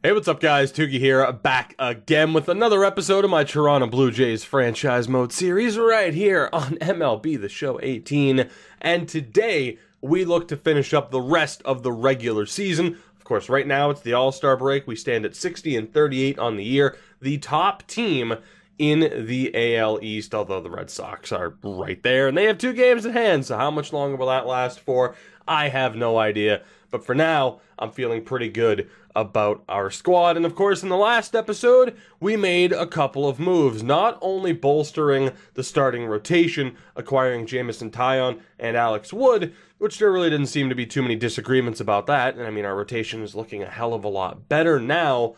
Hey, what's up, guys? Tuki here, back again with another episode of my Toronto Blue Jays franchise mode series right here on MLB The Show 18. And today, we look to finish up the rest of the regular season. Of course, right now, it's the All-Star break. We stand at 60-38 on the year. The top team in the AL East, although the Red Sox are right there, and they have 2 games in hand, so how much longer will that last for? I have no idea. But for now, I'm feeling pretty good about our squad. And of course, in the last episode, we made a couple of moves, not only bolstering the starting rotation, acquiring Jamison Taillon and Alex Wood, which there really didn't seem to be too many disagreements about that. And I mean, our rotation is looking a hell of a lot better now,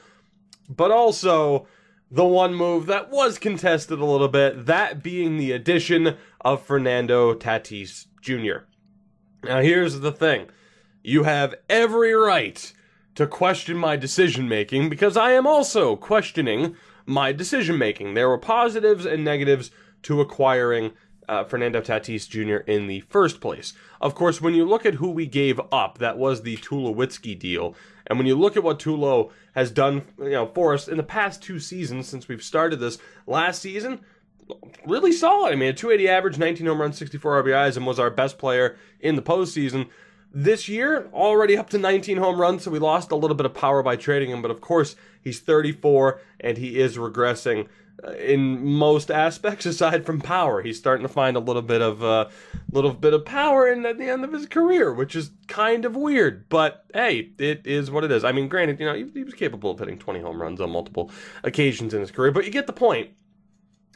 but also the one move that was contested a little bit, that being the addition of Fernando Tatis Jr. Now, here's the thing. You have every right to question my decision-making because I am also questioning my decision-making. There were positives and negatives to acquiring Fernando Tatis Jr. in the first place. Of course, when you look at who we gave up, that was the Tulowitzki deal. And when you look at what Tulo has done, for us in the past 2 seasons since we've started this, last season, really solid. I mean, a 280 average, 19 home runs, 64 RBIs, and was our best player in the postseason. This year, already up to 19 home runs, so we lost a little bit of power by trading him, but of course, he's 34, and he is regressing in most aspects aside from power. He's starting to find a little bit of power at the end of his career, which is kind of weird, but hey, it is what it is. I mean, granted, he was capable of hitting 20 home runs on multiple occasions in his career, but you get the point.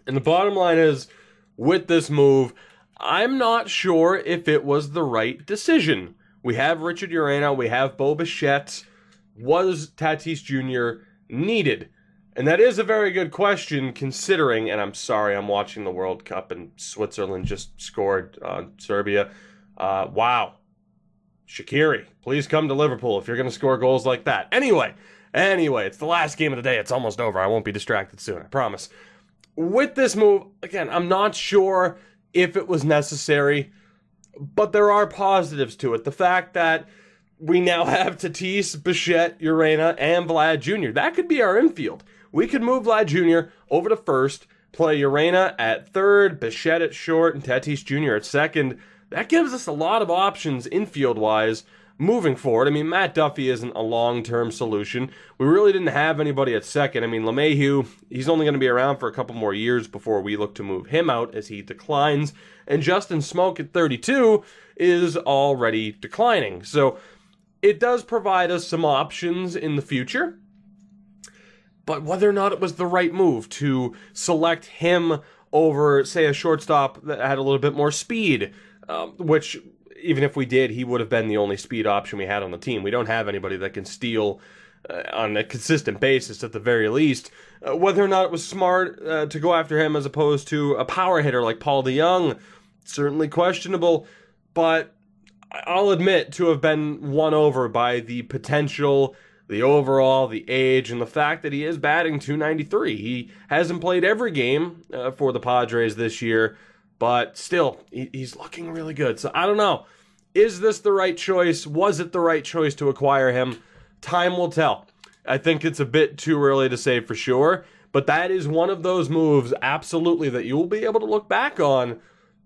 And the bottom line is, with this move, I'm not sure if it was the right decision. We have Richard Urena, we have Bo Bichette. Was Tatis Jr. needed? And that is a very good question considering, and I'm sorry, I'm watching the World Cup and Switzerland just scored on Serbia. Wow. Shaqiri, please come to Liverpool if you're going to score goals like that. Anyway, it's the last game of the day. It's almost over. I won't be distracted soon, I promise. With this move, again, I'm not sure if it was necessary, but there are positives to it. The fact that we now have Tatis, Bichette, Urena, and Vlad Jr. That could be our infield. We could move Vlad Jr. over to first, play Urena at third, Bichette at short, and Tatis Jr. at second. That gives us a lot of options infield-wise moving forward. I mean, Matt Duffy isn't a long-term solution. We really didn't have anybody at second. I mean, LeMahieu, he's only going to be around for a couple more years before we look to move him out as he declines. And Justin Smoke at 32 is already declining. So it does provide us some options in the future. But whether or not it was the right move to select him over, say, a shortstop that had a little bit more speed, which, even if we did, he would have been the only speed option we had on the team. We don't have anybody that can steal on a consistent basis, at the very least. Whether or not it was smart to go after him as opposed to a power hitter like Paul DeJong, certainly questionable, but I'll admit to have been won over by the potential, the overall, the age, and the fact that he is batting .293. He hasn't played every game for the Padres this year, but still, he's looking really good. So I don't know. Is this the right choice? Was it the right choice to acquire him? Time will tell. I think it's a bit too early to say for sure, but that is one of those moves, absolutely, that you will be able to look back on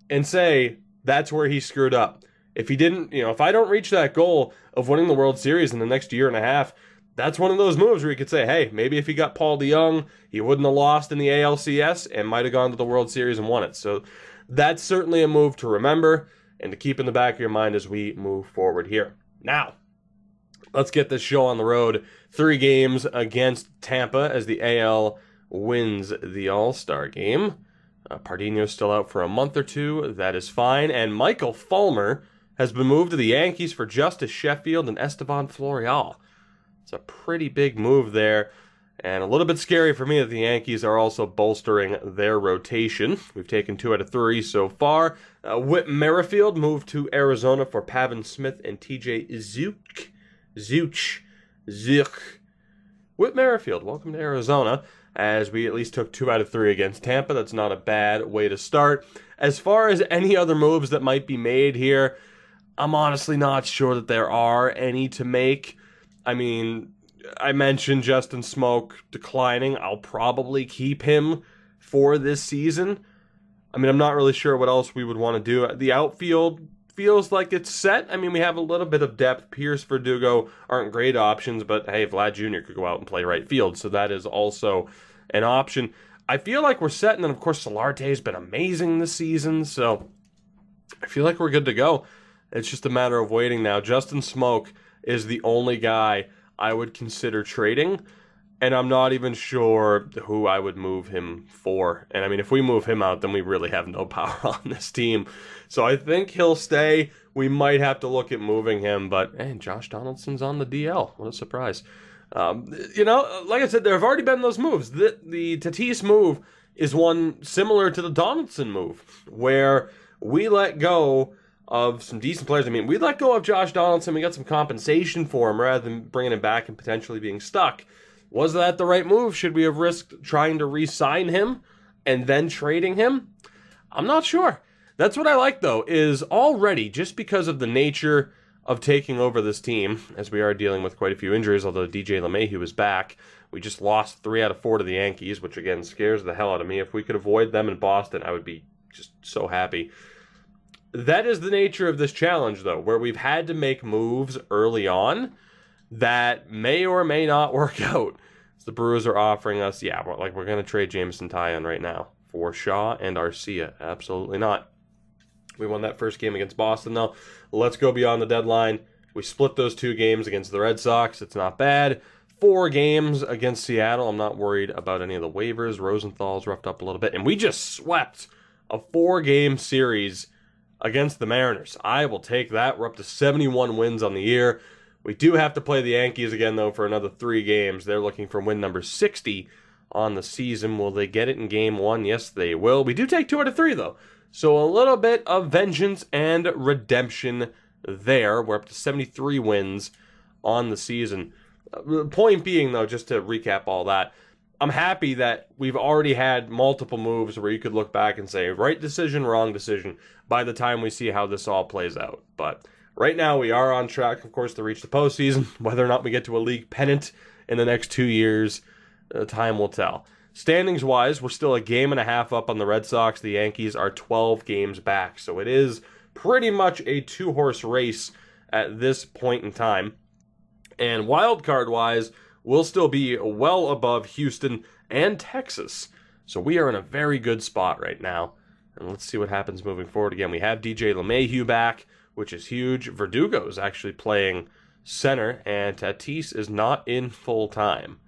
and say, that's where he screwed up. If he didn't, if I don't reach that goal of winning the World Series in the next year and a half, that's one of those moves where you could say, hey, maybe if he got Paul DeJong, he wouldn't have lost in the ALCS and might have gone to the World Series and won it. So that's certainly a move to remember and to keep in the back of your mind as we move forward here. Now, let's get this show on the road. 3 games against Tampa as the AL wins the All-Star game. Pardinho's still out for a month or 2. That is fine. And Michael Fulmer has been moved to the Yankees for Justice Sheffield and Esteban Florial. It's a pretty big move there. And a little bit scary for me that the Yankees are also bolstering their rotation. We've taken 2 out of 3 so far. Whit Merrifield moved to Arizona for Pavin Smith and TJ Zeuch. Whit Merrifield, welcome to Arizona, as we at least took 2 out of 3 against Tampa. That's not a bad way to start. As far as any other moves that might be made here, I'm honestly not sure that there are any to make. I mean, I mentioned Justin Smoak declining. I'll probably keep him for this season. I mean, I'm not really sure what else we would want to do. The outfield feels like it's set. I mean, we have a little bit of depth. Pierce, Verdugo aren't great options, but hey, Vlad Jr. could go out and play right field, so that is also an option. I feel like we're set, and then, of course, Solarte's been amazing this season, so I feel like we're good to go. It's just a matter of waiting now. Justin Smoak is the only guy I would consider trading, and I'm not even sure who I would move him for. And I mean, if we move him out, then we really have no power on this team. So I think he'll stay. We might have to look at moving him, but hey, Josh Donaldson's on the DL. What a surprise. You know, like I said, there have already been those moves. The Tatis move is one similar to the Donaldson move, where we let go of some decent players. I mean, we let go of Josh Donaldson. We got some compensation for him rather than bringing him back and potentially being stuck. Was that the right move? Should we have risked trying to re-sign him and then trading him? I'm not sure. That's what I like, though, is already, just because of the nature of taking over this team, as we are dealing with quite a few injuries, although DJ LeMahieu is back, we just lost 3 out of 4 to the Yankees, which, again, scares the hell out of me. If we could avoid them in Boston, I would be just so happy. That is the nature of this challenge, though, where we've had to make moves early on that may or may not work out. The Brewers are offering us, yeah, we're going to trade Jameson Taillon right now for Shaw and Arcia. Absolutely not. We won that first game against Boston, though. Let's go beyond the deadline. We split those 2 games against the Red Sox. It's not bad. 4 games against Seattle. I'm not worried about any of the waivers. Rosenthal's roughed up a little bit. And we just swept a 4-game series against the Mariners. I will take that. We're up to 71 wins on the year. We do have to play the Yankees again, though, for another 3 games. They're looking for win number 60 on the season. Will they get it in game 1? Yes, they will. We do take 2 out of 3, though. So a little bit of vengeance and redemption there. We're up to 73 wins on the season. Point being, though, just to recap all that, I'm happy that we've already had multiple moves where you could look back and say, right decision, wrong decision, by the time we see how this all plays out. But right now, we are on track, of course, to reach the postseason. Whether or not we get to a league pennant in the next 2 years, time will tell. Standings-wise, we're still a game and a half up on the Red Sox. The Yankees are 12 games back. So it is pretty much a 2-horse race at this point in time. And wild card-wise, we'll still be well above Houston and Texas. So we are in a very good spot right now. And let's see what happens moving forward. Again, we have DJ LeMahieu back, which is huge. Verdugo is actually playing center, and Tatis is not in full time.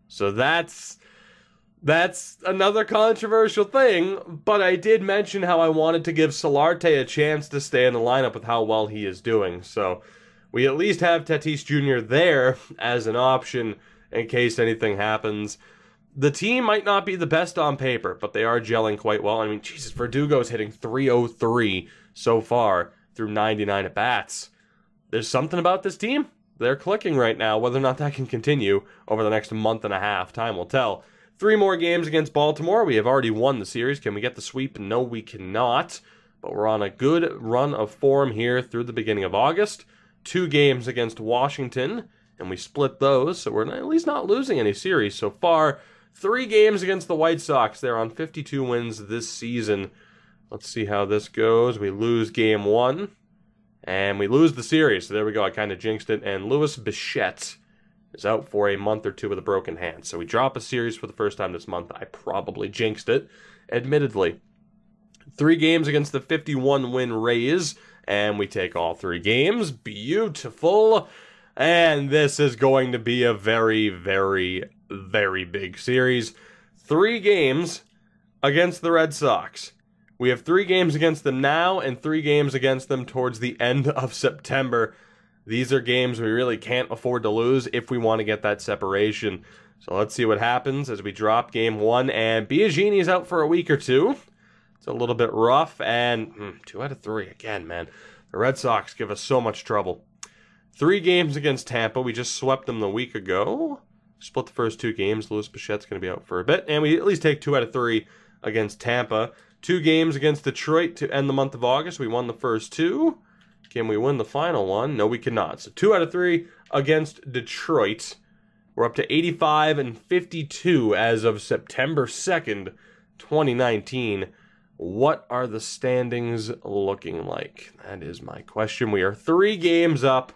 So that's another controversial thing, but I did mention how I wanted to give Solarte a chance to stay in the lineup with how well he is doing. So we at least have Tatis Jr. there as an option in case anything happens. The team might not be the best on paper, but they are gelling quite well. I mean, Jesus, Verdugo's hitting .303 so far through 99 at-bats. There's something about this team. They're clicking right now. Whether or not that can continue over the next month and a half, time will tell. 3 more games against Baltimore. We have already won the series. Can we get the sweep? No, we cannot. But we're on a good run of form here through the beginning of August. 2 games against Washington, and we split those, so we're at least not losing any series so far. 3 games against the White Sox. They're on 52 wins this season. Let's see how this goes. We lose game 1, and we lose the series. So there we go. I kind of jinxed it. And Louis Bichette is out for a month or 2 with a broken hand. So we drop a series for the first time this month. I probably jinxed it, admittedly. 3 games against the 51-win Rays, and we take all 3 games. Beautiful. And this is going to be a very, very, very big series. 3 games against the Red Sox. We have 3 games against them now and 3 games against them towards the end of September. These are games we really can't afford to lose if we want to get that separation. So let's see what happens as we drop game 1. And Biagini is out for a week or 2. It's a little bit rough. And 2 out of 3 again, man. The Red Sox give us so much trouble. 3 games against Tampa. We just swept them the week ago. Split the first 2 games. Louis Bichette's going to be out for a bit. And we at least take 2 out of 3 against Tampa. 2 games against Detroit to end the month of August. We won the first 2. Can we win the final one? No, we cannot. So 2 out of 3 against Detroit. We're up to 85-52 as of September 2nd, 2019. What are the standings looking like? That is my question. We are 3 games up.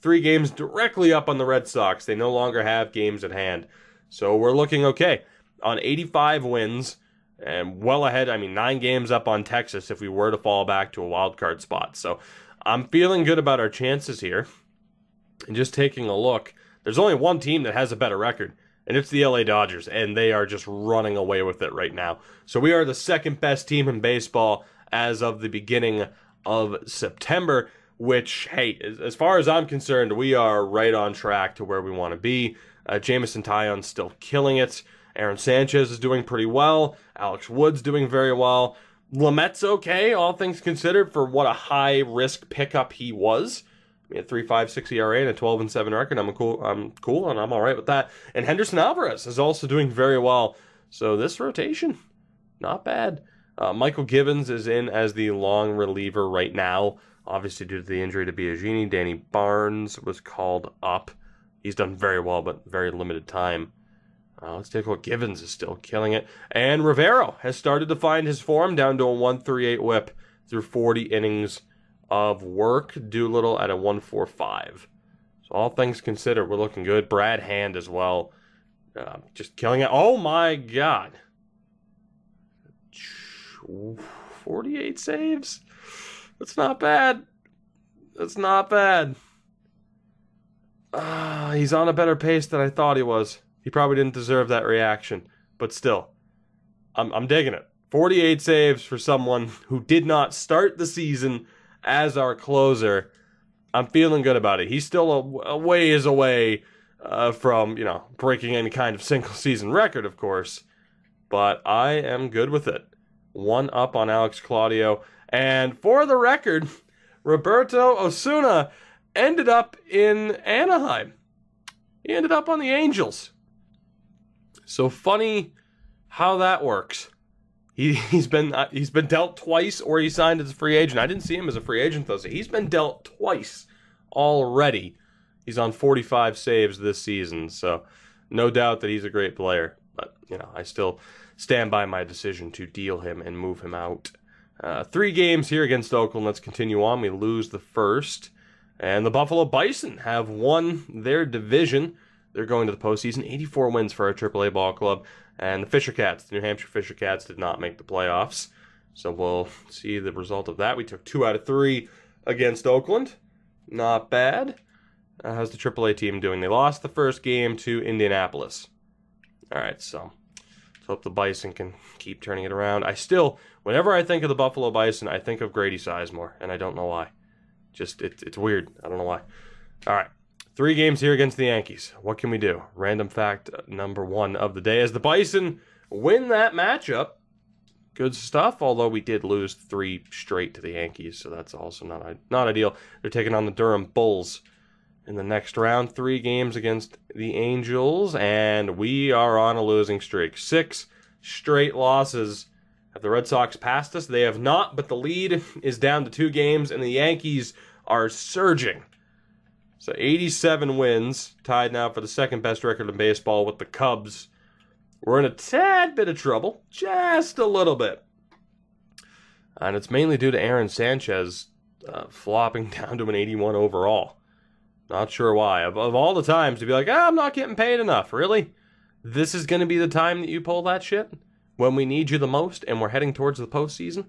3 games directly up on the Red Sox. They no longer have games at hand. So we're looking okay. On 85 wins, and well ahead, 9 games up on Texas if we were to fall back to a wild card spot. So I'm feeling good about our chances here. And just taking a look, there's only one team that has a better record, and it's the LA Dodgers, and they are just running away with it right now. So we are the second best team in baseball as of the beginning of September, which, hey, as far as I'm concerned, we are right on track to where we want to be. Jameson Taillon's still killing it. Aaron Sanchez is doing pretty well. Alex Wood's doing very well. Lamet's okay, all things considered, for what a high-risk pickup he was. A 3.56 ERA and a 12-7 record. I'm cool, and I'm all right with that. And Henderson Alvarez is also doing very well. So this rotation, not bad. Michael Givens is in as the long reliever right now, obviously due to the injury to Biagini. Danny Barnes was called up. He's done very well, but very limited time. Let's take a look. Givens is still killing it. And Rivero has started to find his form, down to a 1.38 whip through 40 innings of work. Doolittle at a 1.45. So all things considered, we're looking good. Brad Hand as well. Just killing it. Oh my God. 48 saves? That's not bad. That's not bad. He's on a better pace than I thought he was. He probably didn't deserve that reaction. But still, I'm digging it. 48 saves for someone who did not start the season as our closer. I'm feeling good about it. He's still a ways away from, breaking any kind of single season record, of course. But I am good with it. 1 up on Alex Claudio. And for the record, Roberto Osuna ended up in Anaheim. He ended up on the Angels. So funny how that works. He's been dealt twice, or he signed as a free agent. I didn't see him as a free agent though. So he's been dealt twice already. He's on 45 saves this season, so no doubt that he's a great player. But I still stand by my decision to deal him and move him out. 3 games here against Oakland. Let's continue on. We lose the first, and the Buffalo Bison have won their division. They're going to the postseason. 84 wins for our AAA ball club. And the Fisher Cats, the New Hampshire Fisher Cats, did not make the playoffs. So we'll see the result of that. We took 2 out of 3 against Oakland. Not bad. How's the AAA team doing? They lost the first game to Indianapolis. All right, so let's hope the Bison can keep turning it around. Whenever I think of the Buffalo Bison, I think of Grady Sizemore, and I don't know why. Just, it's weird. I don't know why. All right. 3 games here against the Yankees. What can we do? Random fact number 1 of the day. As the Bison win that matchup, good stuff, although we did lose 3 straight to the Yankees, so that's also not ideal. They're taking on the Durham Bulls in the next round. 3 games against the Angels, and we are on a losing streak. 6 straight losses. Have the Red Sox passed us? They have not, but the lead is down to 2 games, and the Yankees are surging. So 87 wins, tied now for the second best record in baseball with the Cubs. We're in a tad bit of trouble, just a little bit. And it's mainly due to Aaron Sanchez flopping down to an 81 overall. Not sure why. Of all the times to be like, I'm not getting paid enough. Really? This is going to be the time that you pull that shit? When we need you the most and we're heading towards the postseason?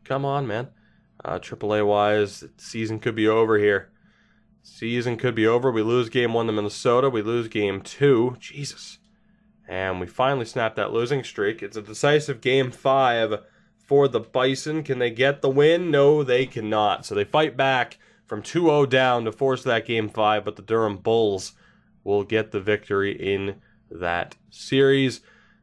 Come on, man. AAA-wise, the season could be over here. Season could be over. We lose game 1 to Minnesota. We lose game 2. Jesus. And we finally snapped that losing streak. It's a decisive game 5 for the Bison. Can they get the win? No, they cannot. So they fight back from 2-0 down to force that game 5, but the Durham Bulls will get the victory in that series.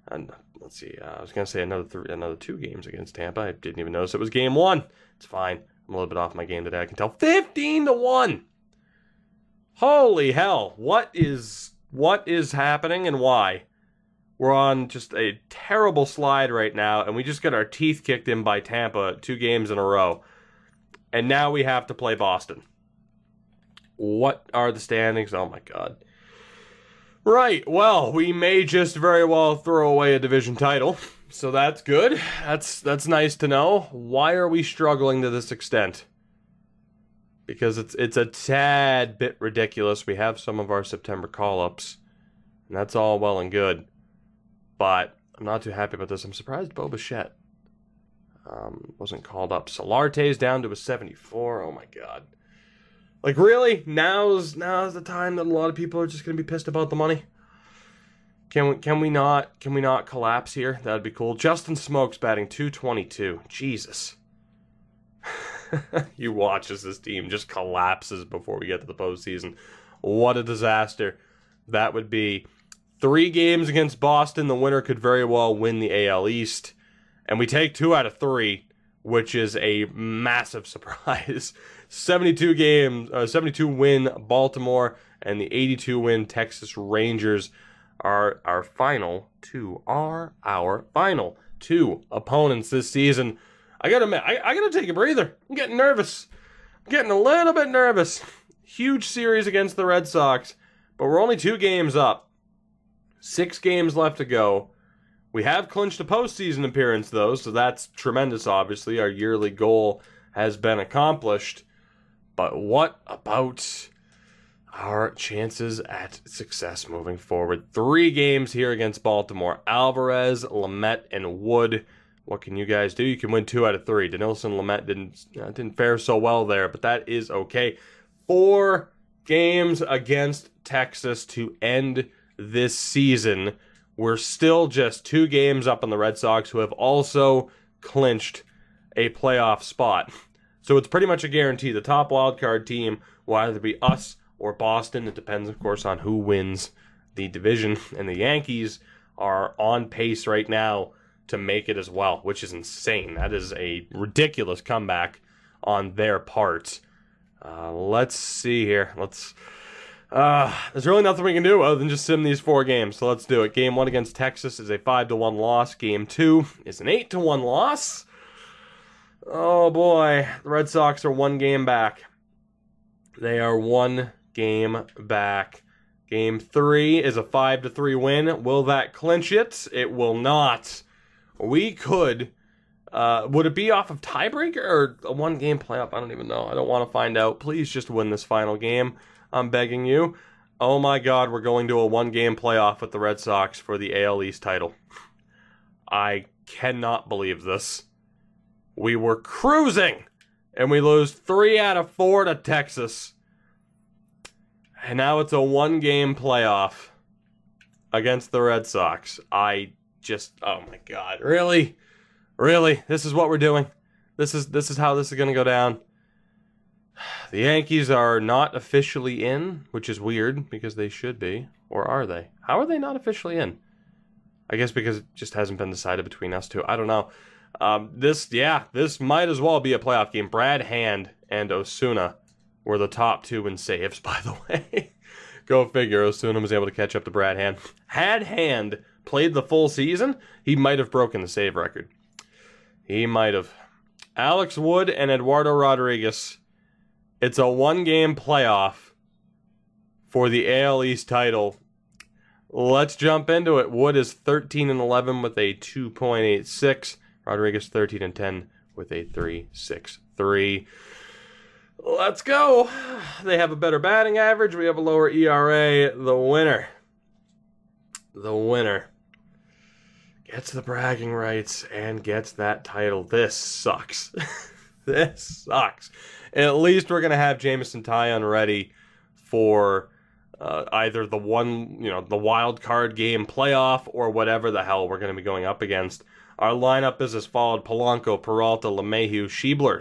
And let's see. I was going to say another 2 games against Tampa. I didn't even notice it was game 1. It's fine. I'm a little bit off my game today. I can tell. 15-1. Holy hell, what is happening and why? We're on just a terrible slide right now, and we just got our teeth kicked in by Tampa 2 games in a row. And now we have to play Boston. What are the standings? Oh my God. Right, well, we may just very well throw away a division title, so that's good. That's nice to know. Why are we struggling to this extent? Because it's a tad bit ridiculous. We have some of our September call-ups, and that's all well and good. But I'm not too happy about this. I'm surprised Bo Bichette wasn't called up. Solarte's down to a 74. Oh my god. Like, really? Now's the time that a lot of people are just going to be pissed about the money? Can we not collapse here? That'd be cool. Justin Smoke's batting .222. Jesus. You watch as this team just collapses before we get to the postseason. What a disaster that would be. 3 games against Boston. The winner could very well win the AL East. And we take 2 out of 3, which is a massive surprise. 72 win Baltimore and the 82 win Texas Rangers are our final 2 opponents this season. I gotta admit, I gotta take a breather. I'm getting nervous. I'm getting a little bit nervous. Huge series against the Red Sox, but we're only 2 games up. 6 games left to go. We have clinched a postseason appearance, though, so that's tremendous, obviously. Our yearly goal has been accomplished. But what about our chances at success moving forward? 3 games here against Baltimore. Alvarez, Lamet, and Wood. What can you guys do? You can win 2 out of 3. Dinelson, Lamet didn't fare so well there, but that is okay. 4 games against Texas to end this season. We're still just 2 games up on the Red Sox, who have also clinched a playoff spot. So it's pretty much a guarantee. The top wildcard team will either be us or Boston. It depends, of course, on who wins the division. And the Yankees are on pace right now to make it as well, which is insane. That is a ridiculous comeback on their part. Let's see here. There's really nothing we can do other than just sim these 4 games, so let's do it. Game 1 against Texas is a 5-1 loss. Game 2 is an 8-1 loss. Oh boy, the Red Sox are 1 game back. They are 1 game back. Game 3 is a 5-3 win. Will that clinch it? It will not. We could. Would it be off of tiebreaker or a 1-game playoff? I don't even know. I don't want to find out. Please just win this final game. I'm begging you. Oh my god, we're going to a 1-game playoff with the Red Sox for the AL East title. I cannot believe this. We were cruising, and we lose 3 out of 4 to Texas. And now it's a 1-game playoff against the Red Sox. Oh my god, really? Really? This is what we're doing? This is how this is going to go down. The Yankees are not officially in, which is weird because they should be. Or are they? How are they not officially in? I guess because it just hasn't been decided between us two. I don't know. This might as well be a playoff game. Brad Hand and Osuna were the top 2 in saves, by the way. Go figure. Osuna was able to catch up to Brad Hand. Had Hand played the full season, he might have broken the save record. He might have. Alex Wood and Eduardo Rodriguez. It's a 1-game playoff for the AL East title. Let's jump into it. Wood is 13-11 with a 2.86. Rodriguez 13-10 with a 3.63. Let's go. They have a better batting average. We have a lower ERA. The winner gets the bragging rights and gets that title. This sucks. This sucks. At least we're going to have Jameson Taillon ready for either the wild card game playoff or whatever the hell we're going to be going up against. Our lineup is as followed: Polanco, Peralta, LeMahieu, Sheebler.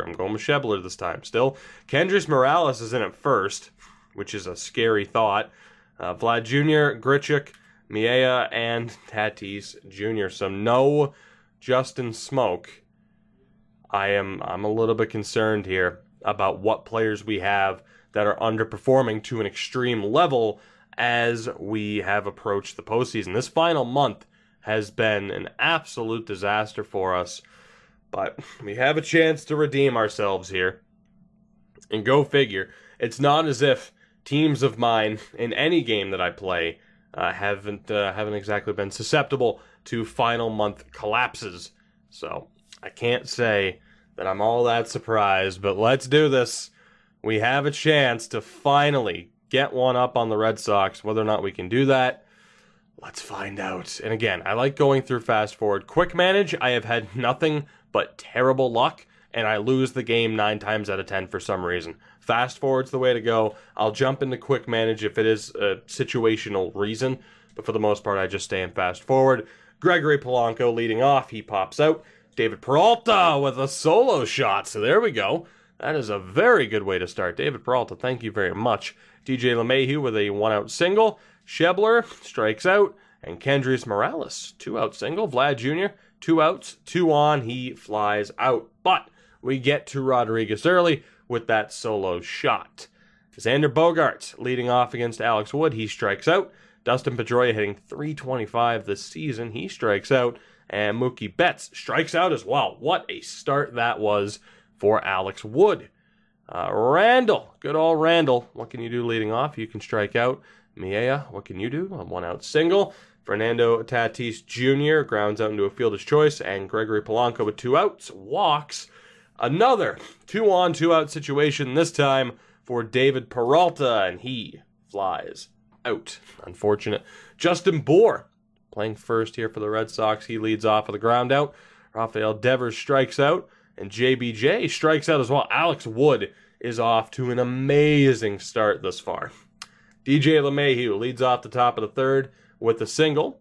I'm going with Sheebler this time still. Kendrys Morales is in at first, which is a scary thought. Vlad Jr., Grichuk, Miea, and Tatis Jr. So no Justin Smoke. I'm a little bit concerned here about what players we have that are underperforming to an extreme level as we have approached the postseason. This final month has been an absolute disaster for us, but we have a chance to redeem ourselves here. And go figure, it's not as if teams of mine in any game that I play haven't exactly been susceptible to final month collapses. So I can't say that I'm all that surprised, but let's do this. We have a chance to finally get one up on the Red Sox. Whether or not we can do that, let's find out. And again, I like going through fast forward. Quick manage, I have had nothing but terrible luck, and I lose the game 9 times out of 10 for some reason. Fast forward's the way to go. I'll jump into quick manage if it is a situational reason, but for the most part, I just stay in fast forward. Gregory Polanco leading off. He pops out. David Peralta with a solo shot. So there we go. That is a very good way to start. David Peralta, thank you very much. DJ LeMahieu with a 1-out single. Shebler strikes out. And Kendrys Morales, 2-out single. Vlad Jr., 2 outs, 2 on. He flies out. But we get to Rodriguez early with that solo shot. Xander Bogaerts leading off against Alex Wood. He strikes out. Dustin Pedroia hitting .325 this season. He strikes out. And Mookie Betts strikes out as well. What a start that was for Alex Wood. Randall, good old Randall. What can you do leading off? You can strike out. Miea, what can you do? A 1-out single. Fernando Tatis Jr. grounds out into a fielder's choice. And Gregory Polanco with 2 outs walks. Another 2-on, 2-out situation, this time for David Peralta. And he flies out. Unfortunate. Justin Bour playing first here for the Red Sox. He leads off with a ground out. Rafael Devers strikes out. And JBJ strikes out as well. Alex Wood is off to an amazing start thus far. DJ LeMahieu leads off the top of the third with a single.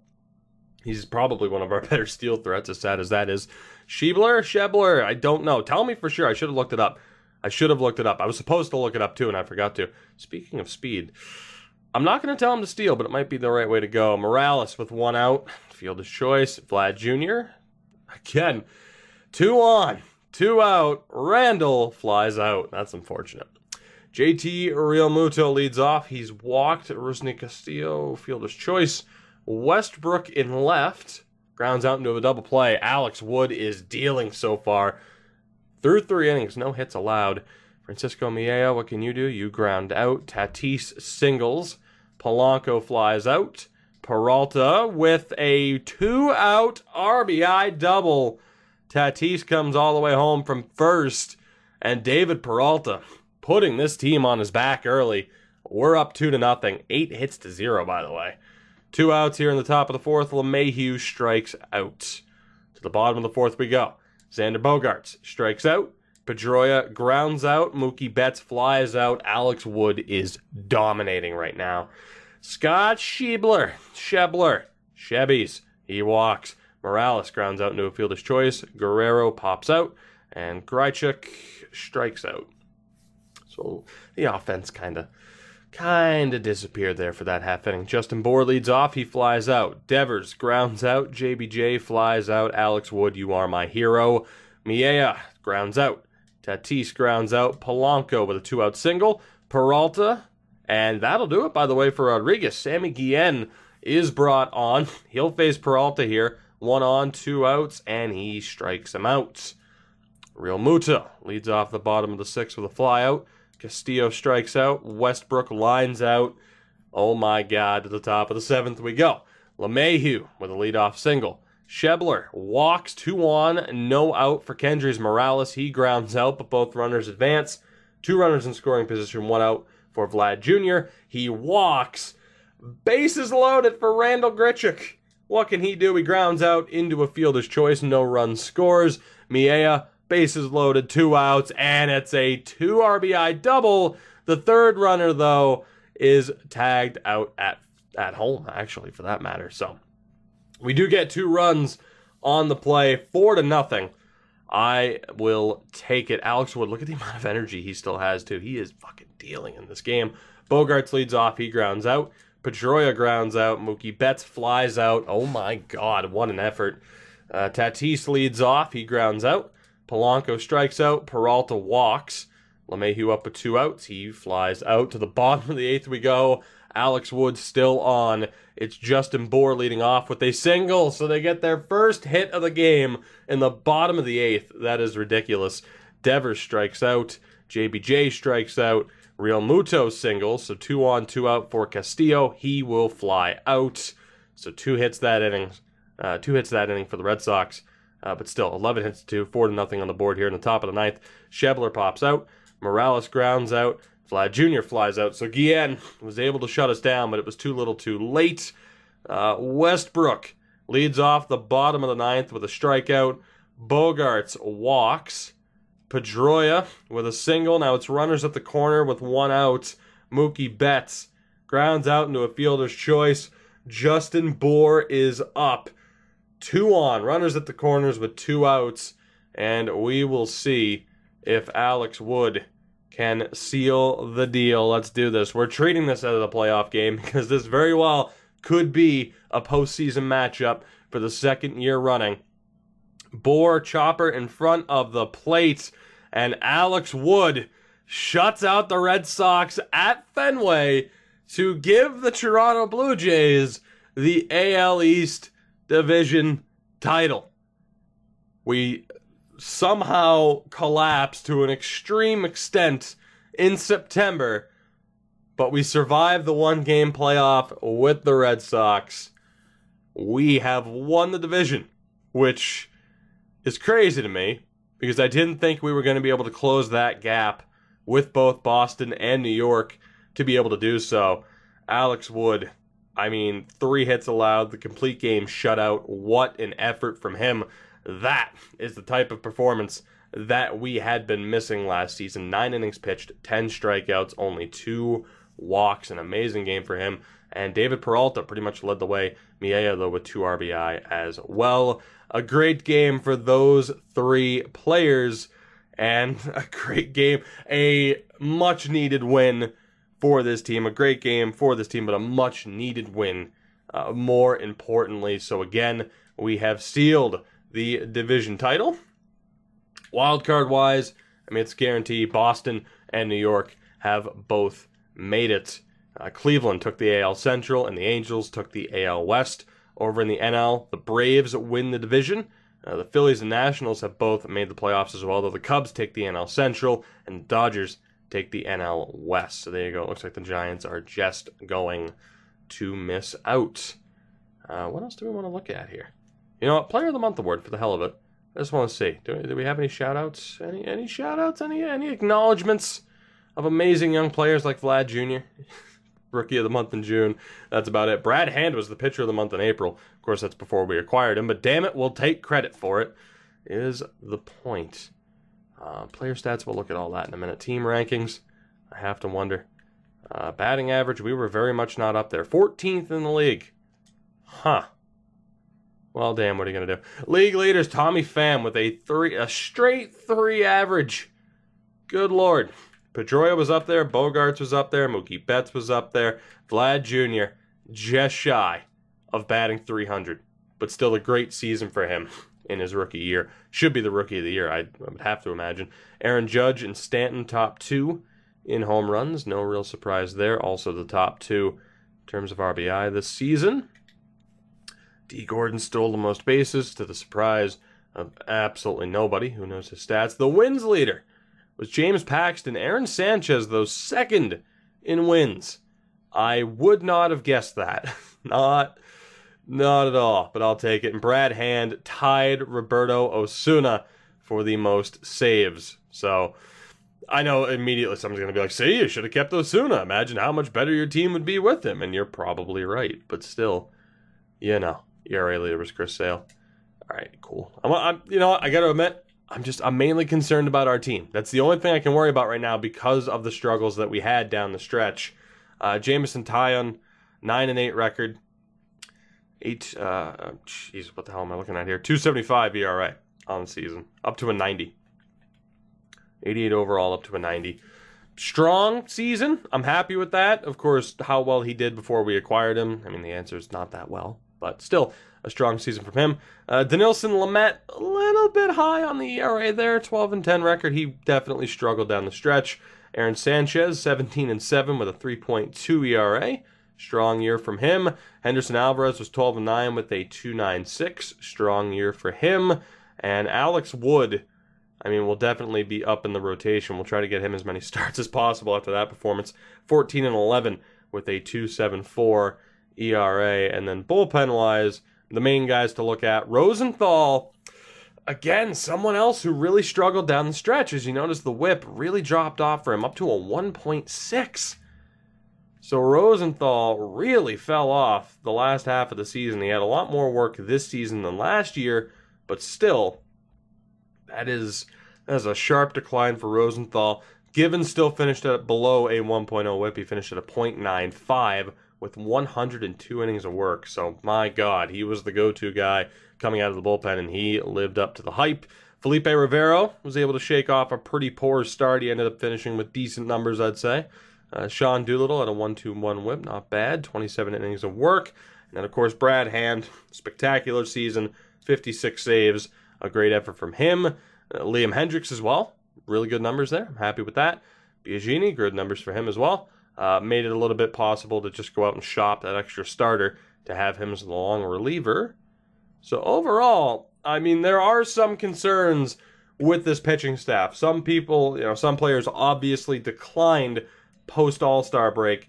He's probably one of our better steal threats, as sad as that is. Shebler, I don't know. Tell me for sure. I should have looked it up. I was supposed to look it up too, and I forgot to. Speaking of speed, I'm not going to tell him to steal, but it might be the right way to go. Morales with 1 out. Fielder's choice. Vlad Jr. Again, 2 on, 2 out. Randall flies out. That's unfortunate. JT Realmuto leads off. He's walked. Rusney Castillo, fielder's choice. Westbrook in left. Grounds out into a double play. Alex Wood is dealing so far. Through 3 innings, no hits allowed. Francisco Miea, what can you do? You ground out. Tatis singles. Polanco flies out. Peralta with a 2-out RBI double. Tatis comes all the way home from first. And David Peralta putting this team on his back early. We're up 2-0. 8 hits to 0, by the way. 2 outs here in the top of the fourth. LeMahieu strikes out. To the bottom of the fourth we go. Xander Bogaerts strikes out. Pedroia grounds out. Mookie Betts flies out. Alex Wood is dominating right now. Scott Shebbies, he walks. Morales grounds out into a fielder's choice. Guerrero pops out. And Grichuk strikes out. So the offense kind of disappeared there for that half inning. Justin Bour leads off. He flies out. Devers grounds out. JBJ flies out. Alex Wood, you are my hero. Miea grounds out. Tatis grounds out. Polanco with a 2-out single. Peralta. And that'll do it, by the way, for Rodriguez. Sammy Guillen is brought on. He'll face Peralta here. 1 on, 2 outs, and he strikes him out. Realmuto leads off the bottom of the 6th with a flyout. Castillo strikes out. Westbrook lines out. Oh my God, to the top of the 7th we go. LeMahieu with a leadoff single. Shebler walks 2 on, no out for Kendrys Morales. He grounds out, but both runners advance. 2 runners in scoring position, 1 out for Vlad Jr. He walks. Bases loaded for Randall Grichuk. What can he do? He grounds out into a fielder's choice. No run scores. Miea, bases loaded, 2 outs, and it's a 2 RBI double. The third runner, though, is tagged out at home, actually, for that matter. So we do get 2 runs on the play, 4-0. I will take it. Alex Wood, look at the amount of energy he still has, too. He is fucking dealing in this game. Bogaerts leads off. He grounds out. Pedroia grounds out. Mookie Betts flies out. Oh, my God. What an effort. Tatis leads off. He grounds out. Polanco strikes out. Peralta walks. LeMahieu up with 2 outs. He flies out. To the bottom of the 8th we go. Alex Wood still on. It's Justin Bour leading off with a single, so they get their first hit of the game in the bottom of the 8th. That is ridiculous. Devers strikes out. JBJ strikes out. Real Muto single, so 2 on, 2 out for Castillo. He will fly out. So 2 hits that inning. 2 hits that inning for the Red Sox. But still, 11 hits to 2, 4-0 on the board here in the top of the ninth. Schebler pops out. Morales grounds out. Vlad Jr. flies out. So Guillen was able to shut us down, but it was too little too late. Westbrook leads off the bottom of the ninth with a strikeout. Bogarts walks. Pedroia with a single. Now it's runners at the corner with 1 out. Mookie Betts grounds out into a fielder's choice. Justin Bour is up. 2 on. Runners at the corners with 2 outs. And we will see if Alex Wood can seal the deal. Let's do this. We're treating this as a playoff game because this very well could be a postseason matchup for the 2nd year running. Bour chopper in front of the plate, and Alex Wood shuts out the Red Sox at Fenway to give the Toronto Blue Jays the AL East Division title. We somehow collapsed to an extreme extent in September, but we survived the 1-game playoff with the Red Sox. We have won the division, which is crazy to me because I didn't think we were going to be able to close that gap with both Boston and New York to be able to do so. Alex Wood, 3 hits allowed, the complete game shutout. What an effort from him. That is the type of performance that we had been missing last season. 9 innings pitched, 10 strikeouts, only 2 walks. An amazing game for him. And David Peralta pretty much led the way. Miella, though, with 2 RBI as well. A great game for those 3 players. And a great game. A much-needed win for this team. A great game for this team, but a much-needed win. More importantly. So, again, we have sealed the division title. Wildcard-wise, it's guaranteed. Boston and New York have both made it. Cleveland took the AL Central, and the Angels took the AL West. Over in the NL, the Braves win the division. The Phillies and Nationals have both made the playoffs as well, though the Cubs take the NL Central, and the Dodgers take the NL West. So there you go. It looks like the Giants are just going to miss out. What else do we want to look at here? You know what? Player of the Month award for the hell of it. I just want to see. Do we have any shout-outs? Any shout-outs? Any acknowledgements of amazing young players like Vlad Jr.? Rookie of the Month in June. That's about it. Brad Hand was the Pitcher of the Month in April. Of course, that's before we acquired him, but damn it, we'll take credit for it, is the point. Player stats, we'll look at all that in a minute. Team rankings, I have to wonder. Batting average, we were very much not up there. 14th in the league. Huh. Well, damn, what are you going to do? League leaders, Tommy Pham with a straight 3 average. Good Lord. Pedroia was up there, Bogarts was up there, Mookie Betts was up there, Vlad Jr. just shy of batting 300. But still a great season for him in his rookie year. Should be the Rookie of the Year, I would have to imagine. Aaron Judge and Stanton top 2 in home runs. No real surprise there. Also the top 2 in terms of RBI this season. D. Gordon stole the most bases to the surprise of absolutely nobody who knows his stats. The wins leader was James Paxton. Aaron Sanchez, though, second in wins. I would not have guessed that. Not at all, but I'll take it. And Brad Hand tied Roberto Osuna for the most saves. So I know immediately someone's going to be like, see, you should have kept Osuna. Imagine how much better your team would be with him. And you're probably right. But still, ERA leader was Chris Sale. All right, cool. I'm you know what? I got to admit, I'm mainly concerned about our team. That's the only thing I can worry about right now because of the struggles that we had down the stretch. Jameson Taillon, 9-8 record. What the hell am I looking at here? 2.75 ERA on the season. Up to a 90. 88 overall, up to a 90. Strong season. I'm happy with that. Of course, how well he did before we acquired him. The answer is not that well. But still, a strong season from him. Dinelson Lamet, a little bit high on the ERA there. 12-10 record. He definitely struggled down the stretch. Aaron Sanchez, 17-7 with a 3.2 ERA. Strong year from him. Henderson Alvarez was 12-9 with a 2.96. Strong year for him. And Alex Wood I mean, will definitely be up in the rotation. We'll try to get him as many starts as possible after that performance. 14-11 with a 2.74 ERA. And then bullpen-wise, the main guys to look at, Rosenthal, again, someone else who really struggled down the stretch. As you notice, the whip really dropped off for him, up to a 1.6. So Rosenthal really fell off the last half of the season. He had a lot more work this season than last year, but still, that is a sharp decline for Rosenthal. Givens still finished at below a 1.0 whip. He finished at a .95 with 102 innings of work. So, my God, he was the go-to guy coming out of the bullpen, and he lived up to the hype. Felipe Rivero was able to shake off a pretty poor start. He ended up finishing with decent numbers, I'd say. Sean Doolittle at a 1.21 whip, not bad. 27 innings of work. And then, of course, Brad Hand, spectacular season, 56 saves. A great effort from him. Liam Hendricks as well. Really good numbers there. I'm happy with that. Biagini, good numbers for him as well. Made it a little bit possible to just go out and shop that extra starter to have him as the long reliever. So overall, I mean, there are some concerns with this pitching staff. Some people, some players obviously declined post All-Star break.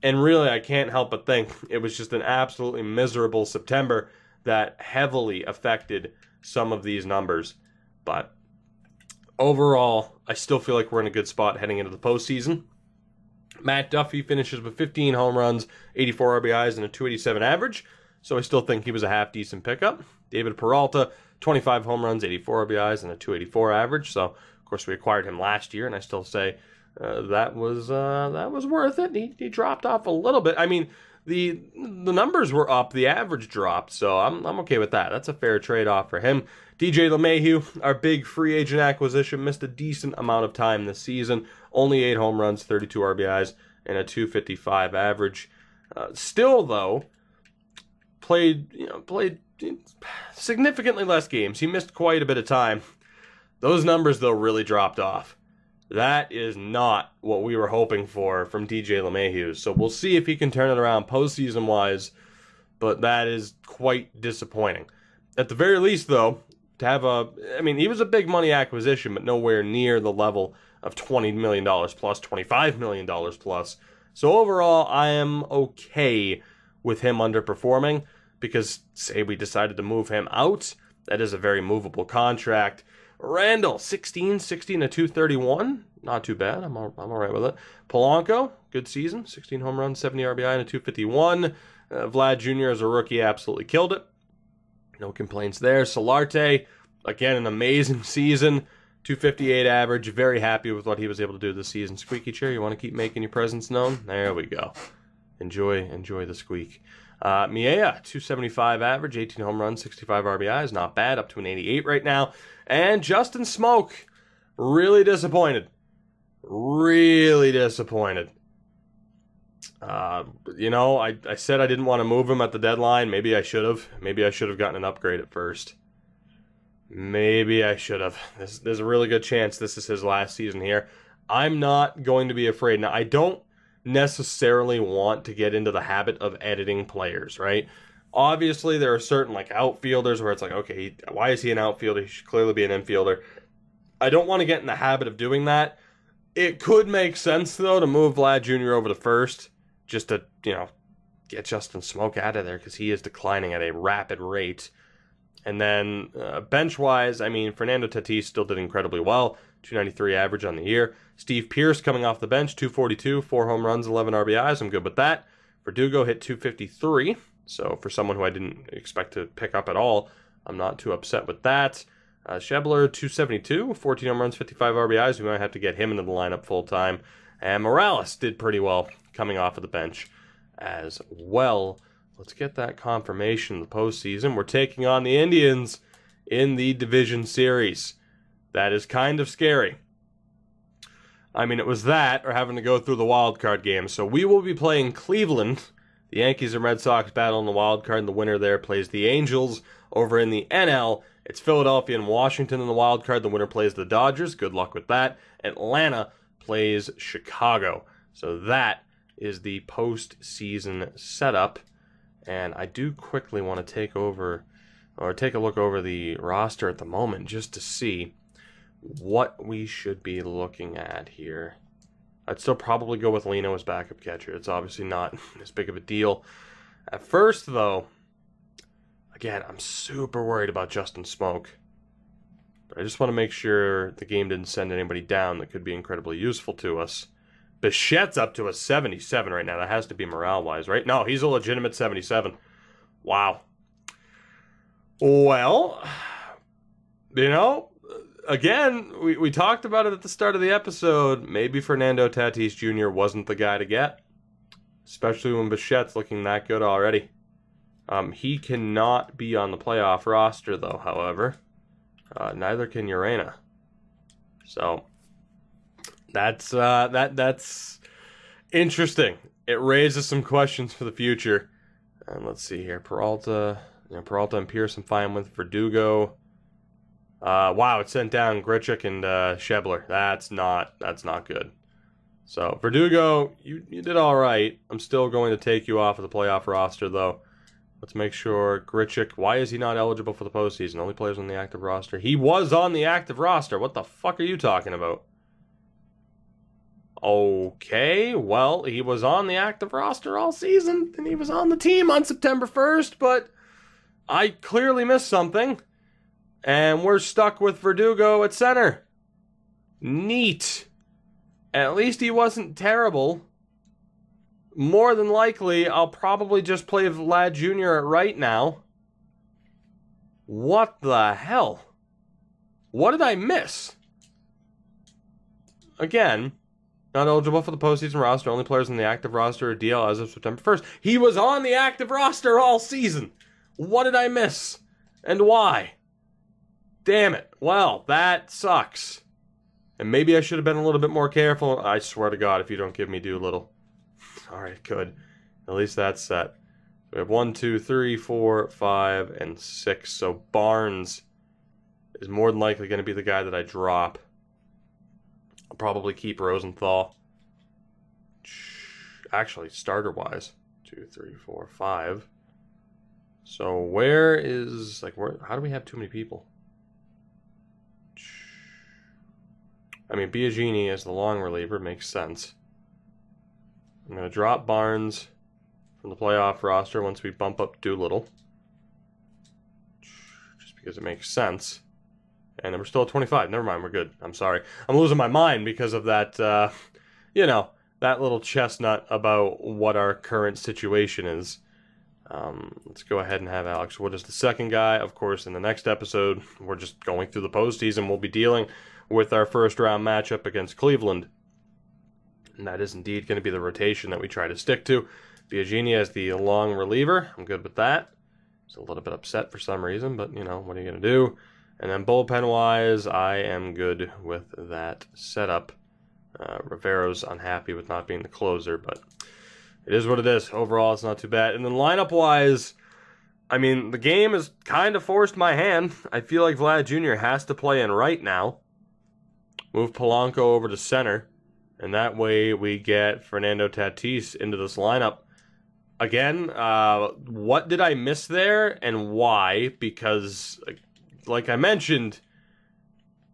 And really, I can't help but think it was just an absolutely miserable September that heavily affected some of these numbers. But overall, I still feel like we're in a good spot heading into the postseason. Matt Duffy finishes with 15 home runs, 84 RBIs, and a 287 average. So I still think he was a half-decent pickup. David Peralta, 25 home runs, 84 RBIs, and a 284 average. So, of course, we acquired him last year, and I still say that was worth it. He dropped off a little bit. I mean, the numbers were up, the average dropped, so I'm okay with that. That's a fair trade-off for him. DJ LeMahieu, our big free agent acquisition, missed a decent amount of time this season. Only 8 home runs, 32 RBIs, and a 255 average. Still, though, played significantly less games. He missed quite a bit of time. Those numbers, though, really dropped off. That is not what we were hoping for from DJ LeMahieu. So we'll see if he can turn it around postseason-wise, but that is quite disappointing. At the very least, though, to have he was a big money acquisition, but nowhere near the level of $20 million plus, $25 million plus. So overall, I am okay with him underperforming because, say we decided to move him out, that is a very movable contract. Randall, 16 to 231. Not too bad. I'm all right with it. Polanco, good season. 16 home runs, 70 RBI, and a 251. Vlad Jr. as a rookie absolutely killed it. No complaints there. Solarte, again, an amazing season. 258 average. Very happy with what he was able to do this season. Squeaky chair, you want to keep making your presence known? There we go. Enjoy the squeak. Miea, 275 average, 18 home runs, 65 RBIs. Not bad, up to an 88 right now. And Justin Smoke, really disappointed. Really disappointed. I said I didn't want to move him at the deadline. Maybe I should have. Maybe I should have gotten an upgrade at first. Maybe I should have. There's a really good chance this is his last season here. I'm not going to be afraid. Now, I don't necessarily want to get into the habit of editing players, right? Obviously, there are certain outfielders where it's like, okay, why is he an outfielder? He should clearly be an infielder. I don't want to get in the habit of doing that. It could make sense, though, to move Vlad Jr. over to first just to, get Justin Smoke out of there because he is declining at a rapid rate. And then bench-wise, Fernando Tatis still did incredibly well. 293 average on the year. Steve Pearce coming off the bench, 242, 4 home runs, 11 RBIs. I'm good with that. Verdugo hit 253. So for someone who I didn't expect to pick up at all, I'm not too upset with that. Schebler, 272, 14 home runs, 55 RBIs. We might have to get him into the lineup full-time. And Morales did pretty well coming off of the bench as well. Let's get that confirmation in the postseason. We're taking on the Indians in the division series. That is kind of scary. It was that or having to go through the wild card game. So we will be playing Cleveland. The Yankees and Red Sox battle in the wild card, and the winner there plays the Angels. Over in the NL, it's Philadelphia and Washington in the wild card. The winner plays the Dodgers. Good luck with that. Atlanta plays Chicago. So that is the postseason setup. And I do quickly want to take a look over the roster at the moment just to see what we should be looking at here. I'd still probably go with Leno as backup catcher. It's obviously not as big of a deal. At first, though, again, I'm super worried about Justin Smoke. But I just want to make sure the game didn't send anybody down that could be incredibly useful to us. Bichette's up to a 77 right now. That has to be morale-wise, right? No, he's a legitimate 77. Wow. Well, you know, again, we talked about it at the start of the episode. Maybe Fernando Tatis Jr. wasn't the guy to get. Especially when Bichette's looking that good already. He cannot be on the playoff roster, though, however. Neither can Urena. So, that's interesting. It raises some questions for the future. And let's see here. Peralta and Pierce I'm fine with. Verdugo. Wow, it sent down Grichuk and Schebler. That's not good. So, Verdugo, you did all right. I'm still going to take you off of the playoff roster, though. Let's make sure Grichuk, why is he not eligible for the postseason? Only players on the active roster. He was on the active roster. What the fuck are you talking about? Okay, well, he was on the active roster all season, and he was on the team on September 1st, but I clearly missed something. And we're stuck with Verdugo at center. Neat. At least he wasn't terrible. More than likely, I'll probably just play Vlad Jr. at right now. What the hell? What did I miss? Again, not eligible for the postseason roster. Only players on the active roster are DL as of September 1st. He was on the active roster all season. What did I miss? And why? Damn it. Well, that sucks. And maybe I should have been a little bit more careful. I swear to God, if you don't give me Doolittle. Alright, good. At least that's set. We have 1, 2, 3, 4, 5, and 6. So Barnes is more than likely going to be the guy that I drop. I'll probably keep Rosenthal. Actually, starter-wise. 2, 3, 4, 5. So where is... how do we have too many people? I mean, Biagini as the long reliever makes sense. I'm going to drop Barnes from the playoff roster once we bump up Doolittle. Just because it makes sense. And then we're still at 25. Never mind, we're good. I'm sorry. I'm losing my mind because of that, that little chestnut about what our current situation is. Let's go ahead and have Alex Wood as the second guy. Of course, in the next episode, we're just going through the postseason. We'll be dealing with our first round matchup against Cleveland. And that is indeed going to be the rotation that we try to stick to. Biagini as the long reliever. I'm good with that. He's a little bit upset for some reason, but, what are you going to do? And then bullpen-wise, I am good with that setup. Rivero's unhappy with not being the closer, but it is what it is. Overall, it's not too bad. And then lineup-wise, I mean, the game has kind of forced my hand. I feel like Vlad Jr. has to play in right now. Move Polanco over to center. And that way we get Fernando Tatis into this lineup. Again, what did I miss there and why? Because, like I mentioned,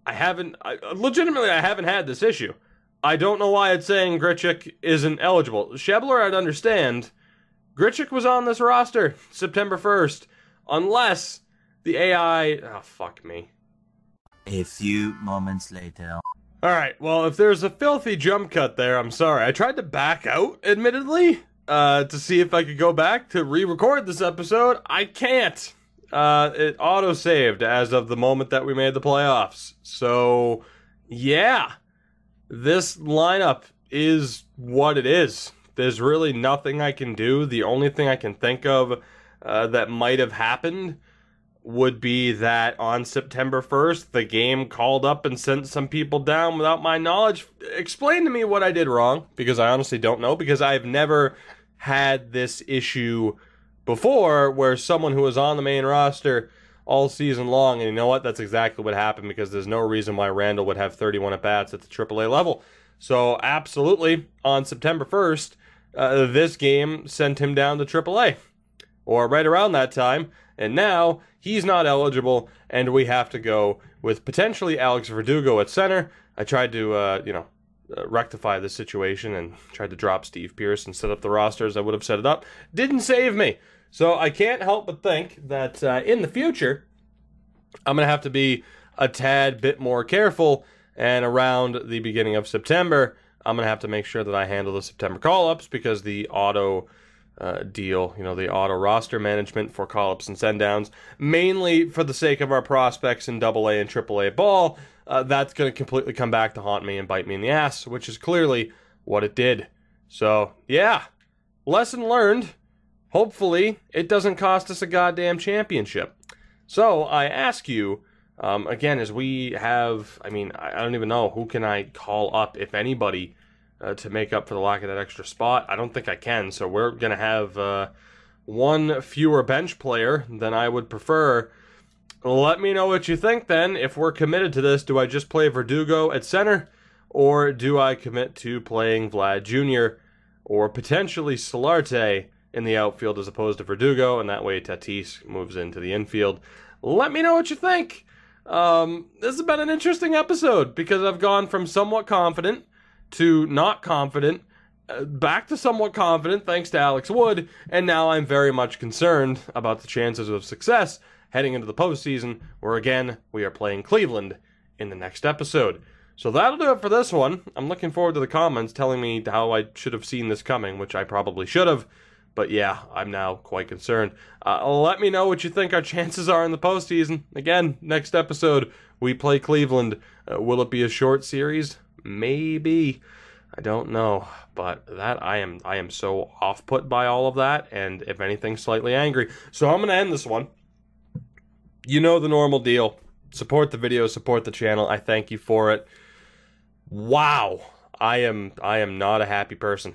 I haven't had this issue. I don't know why it's saying Grichuk isn't eligible. Schebler, I'd understand. Grichuk was on this roster September 1st. Unless the AI... Oh, fuck me. A few moments later. Alright, well, if there's a filthy jump cut there, I'm sorry. I tried to back out, admittedly, to see if I could go back to re-record this episode. I can't. It auto-saved as of the moment that we made the playoffs. So, yeah. This lineup is what it is. There's really nothing I can do. The only thing I can think of that might have happened would be that on September 1st, the game called up and sent some people down without my knowledge. Explain to me what I did wrong, because I honestly don't know, because I've never had this issue before where someone who was on the main roster all season long, and you know what? That's exactly what happened, because there's no reason why Randall would have 31 at-bats at the AAA level. So, absolutely, on September 1st, this game sent him down to AAA. or right around that time, and now he's not eligible, and we have to go with potentially Alex Verdugo at center. I tried to, rectify this situation and tried to drop Steve Pearce and set up the rosters. I would have set it up. Didn't save me. So I can't help but think that in the future, I'm going to have to be a tad bit more careful, and around the beginning of September, I'm going to have to make sure that I handle the September call-ups, because the auto deal, the auto roster management for call-ups and send-downs, mainly for the sake of our prospects in AA and AAA ball, that's going to completely come back to haunt me and bite me in the ass, which is clearly what it did. So, yeah, lesson learned. Hopefully, it doesn't cost us a goddamn championship. So, I ask you, again, as we have, I don't even know, who can I call up, if anybody, to make up for the lack of that extra spot? I don't think I can, so we're going to have one fewer bench player than I would prefer. Let me know what you think then. If we're committed to this, do I just play Verdugo at center, or do I commit to playing Vlad Jr. or potentially Solarte in the outfield as opposed to Verdugo, and that way Tatis moves into the infield? Let me know what you think. This has been an interesting episode, because I've gone from somewhat confident to not confident, back to somewhat confident thanks to Alex Wood, and now I'm very much concerned about the chances of success heading into the postseason, where again, we are playing Cleveland in the next episode. So that'll do it for this one. I'm looking forward to the comments telling me how I should have seen this coming, which I probably should have. But yeah, I'm now quite concerned. Let me know what you think our chances are in the postseason. Again, next episode, we play Cleveland. Will it be a short series? Maybe. I don't know. But that I am so off-put by all of that, and if anything, slightly angry. So I'm going to end this one. You know the normal deal. Support the video, support the channel. I thank you for it. Wow. I am not a happy person.